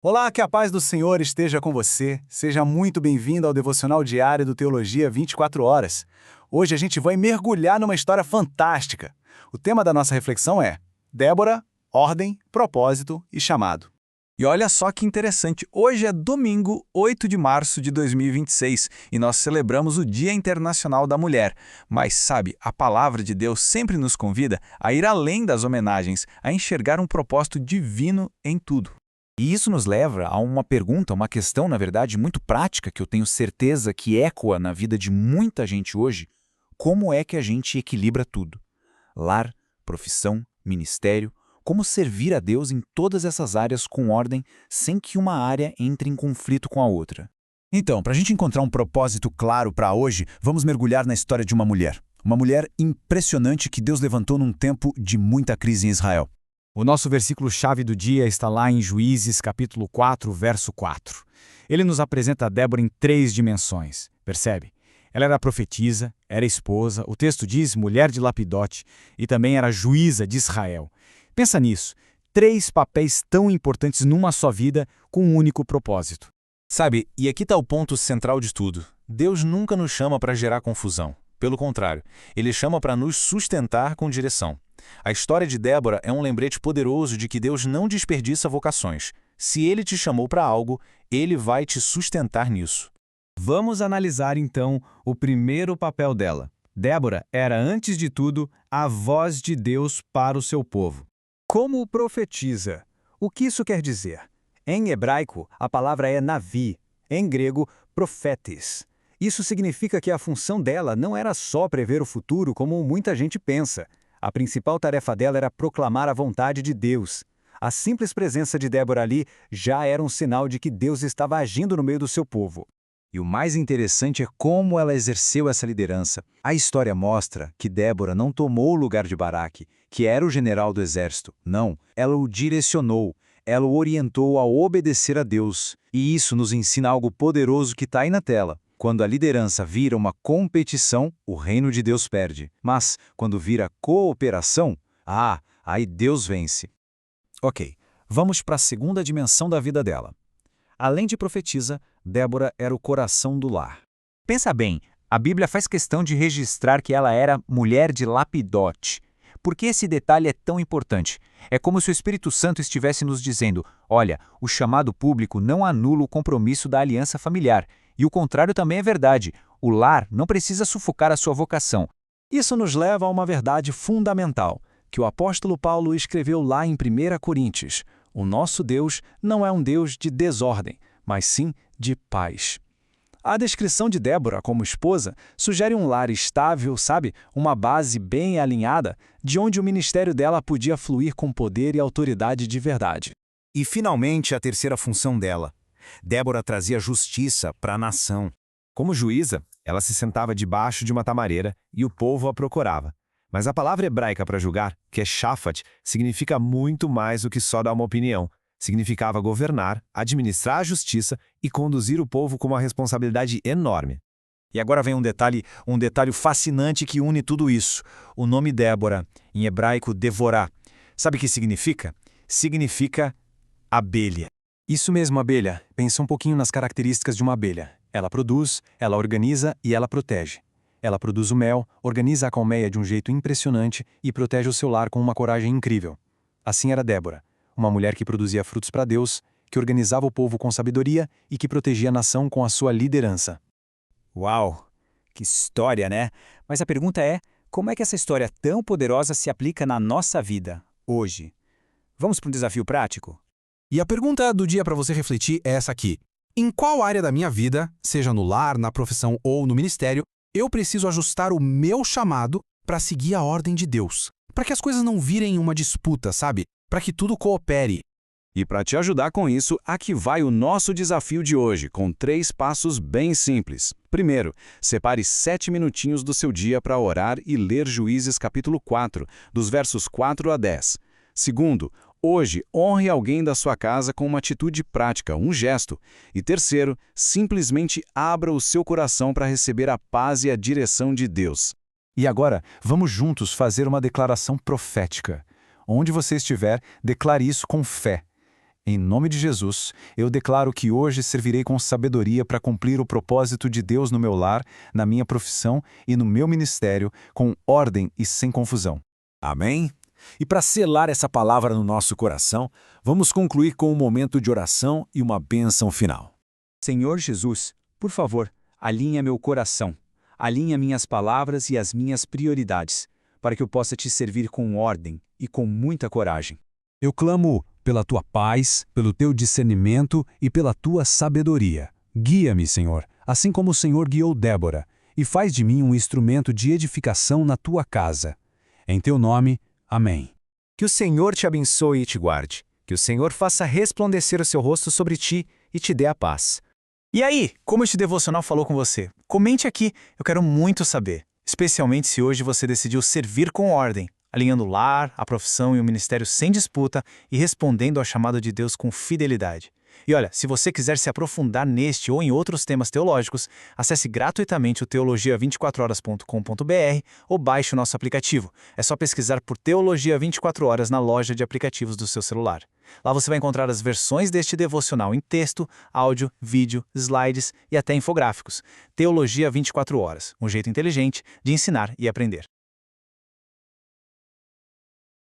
Olá, que a paz do Senhor esteja com você. Seja muito bem-vindo ao devocional diário do Teologia 24 Horas. Hoje a gente vai mergulhar numa história fantástica. O tema da nossa reflexão é Débora, ordem, propósito e chamado. E olha só que interessante, hoje é domingo, 8 de março de 2026 e nós celebramos o Dia Internacional da Mulher. Mas sabe, a palavra de Deus sempre nos convida a ir além das homenagens, a enxergar um propósito divino em tudo. E isso nos leva a uma pergunta, uma questão, na verdade, muito prática, que eu tenho certeza que ecoa na vida de muita gente hoje. Como é que a gente equilibra tudo? Lar, profissão, ministério, como servir a Deus em todas essas áreas com ordem, sem que uma área entre em conflito com a outra? Então, para a gente encontrar um propósito claro para hoje, vamos mergulhar na história de uma mulher. Uma mulher impressionante que Deus levantou num tempo de muita crise em Israel. O nosso versículo-chave do dia está lá em Juízes, capítulo 4, verso 4. Ele nos apresenta Débora em 3 dimensões, percebe? Ela era profetisa, era esposa, o texto diz mulher de Lapidote, e também era juíza de Israel. Pensa nisso, 3 papéis tão importantes numa só vida, com um único propósito. Sabe, e aqui está o ponto central de tudo. Deus nunca nos chama para gerar confusão. Pelo contrário, Ele chama para nos sustentar com direção. A história de Débora é um lembrete poderoso de que Deus não desperdiça vocações. Se Ele te chamou para algo, Ele vai te sustentar nisso. Vamos analisar então o primeiro papel dela. Débora era, antes de tudo, a voz de Deus para o seu povo. Como profetiza. O que isso quer dizer? Em hebraico, a palavra é navi, em grego, profetes. Isso significa que a função dela não era só prever o futuro como muita gente pensa. A principal tarefa dela era proclamar a vontade de Deus. A simples presença de Débora ali já era um sinal de que Deus estava agindo no meio do seu povo. E o mais interessante é como ela exerceu essa liderança. A história mostra que Débora não tomou o lugar de Baraque, que era o general do exército. Não, ela o direcionou, ela o orientou a obedecer a Deus. E isso nos ensina algo poderoso que está aí na tela. Quando a liderança vira uma competição, o reino de Deus perde. Mas, quando vira cooperação, aí Deus vence. Ok, vamos para a segunda dimensão da vida dela. Além de profetisa, Débora era o coração do lar. Pensa bem, a Bíblia faz questão de registrar que ela era mulher de Lapidote. Por que esse detalhe é tão importante? É como se o Espírito Santo estivesse nos dizendo, olha, o chamado público não anula o compromisso da aliança familiar. E o contrário também é verdade. O lar não precisa sufocar a sua vocação. Isso nos leva a uma verdade fundamental, que o apóstolo Paulo escreveu lá em 1 Coríntios. O nosso Deus não é um Deus de desordem, mas sim de paz. A descrição de Débora como esposa sugere um lar estável, sabe? Uma base bem alinhada, de onde o ministério dela podia fluir com poder e autoridade de verdade. E finalmente a terceira função dela. Débora trazia justiça para a nação. Como juíza, ela se sentava debaixo de uma tamareira e o povo a procurava. Mas a palavra hebraica para julgar, que é shafat, significa muito mais do que só dar uma opinião. Significava governar, administrar a justiça e conduzir o povo com uma responsabilidade enorme. E agora vem um detalhe fascinante que une tudo isso. O nome Débora, em hebraico Devorá. Sabe o que significa? Significa abelha. Isso mesmo, abelha. Pensa um pouquinho nas características de uma abelha. Ela produz, ela organiza e ela protege. Ela produz o mel, organiza a colmeia de um jeito impressionante e protege o seu lar com uma coragem incrível. Assim era Débora, uma mulher que produzia frutos para Deus, que organizava o povo com sabedoria e que protegia a nação com a sua liderança. Uau! Que história, né? Mas a pergunta é, como é que essa história tão poderosa se aplica na nossa vida, hoje? Vamos para um desafio prático? E a pergunta do dia para você refletir é essa aqui. Em qual área da minha vida, seja no lar, na profissão ou no ministério, eu preciso ajustar o meu chamado para seguir a ordem de Deus? Para que as coisas não virem uma disputa, sabe? Para que tudo coopere. E para te ajudar com isso, aqui vai o nosso desafio de hoje, com 3 passos bem simples. Primeiro, separe 7 minutinhos do seu dia para orar e ler Juízes capítulo 4, dos versos 4 a 10. Segundo, hoje, honre alguém da sua casa com uma atitude prática, um gesto. E terceiro, simplesmente abra o seu coração para receber a paz e a direção de Deus. E agora, vamos juntos fazer uma declaração profética. Onde você estiver, declare isso com fé. Em nome de Jesus, eu declaro que hoje servirei com sabedoria para cumprir o propósito de Deus no meu lar, na minha profissão e no meu ministério, com ordem e sem confusão. Amém? E para selar essa palavra no nosso coração, vamos concluir com um momento de oração e uma bênção final. Senhor Jesus, por favor, alinha meu coração, alinha minhas palavras e as minhas prioridades, para que eu possa te servir com ordem e com muita coragem. Eu clamo pela tua paz, pelo teu discernimento e pela tua sabedoria. Guia-me, Senhor, assim como o Senhor guiou Débora, e faz de mim um instrumento de edificação na tua casa. Em teu nome, amém. Que o Senhor te abençoe e te guarde. Que o Senhor faça resplandecer o seu rosto sobre ti e te dê a paz. E aí, como este devocional falou com você? Comente aqui, eu quero muito saber. Especialmente se hoje você decidiu servir com ordem, alinhando o lar, a profissão e o ministério sem disputa e respondendo ao chamado de Deus com fidelidade. E olha, se você quiser se aprofundar neste ou em outros temas teológicos, acesse gratuitamente o teologia24horas.com.br ou baixe o nosso aplicativo. É só pesquisar por Teologia 24 Horas na loja de aplicativos do seu celular. Lá você vai encontrar as versões deste devocional em texto, áudio, vídeo, slides e até infográficos. Teologia 24 Horas, um jeito inteligente de ensinar e aprender.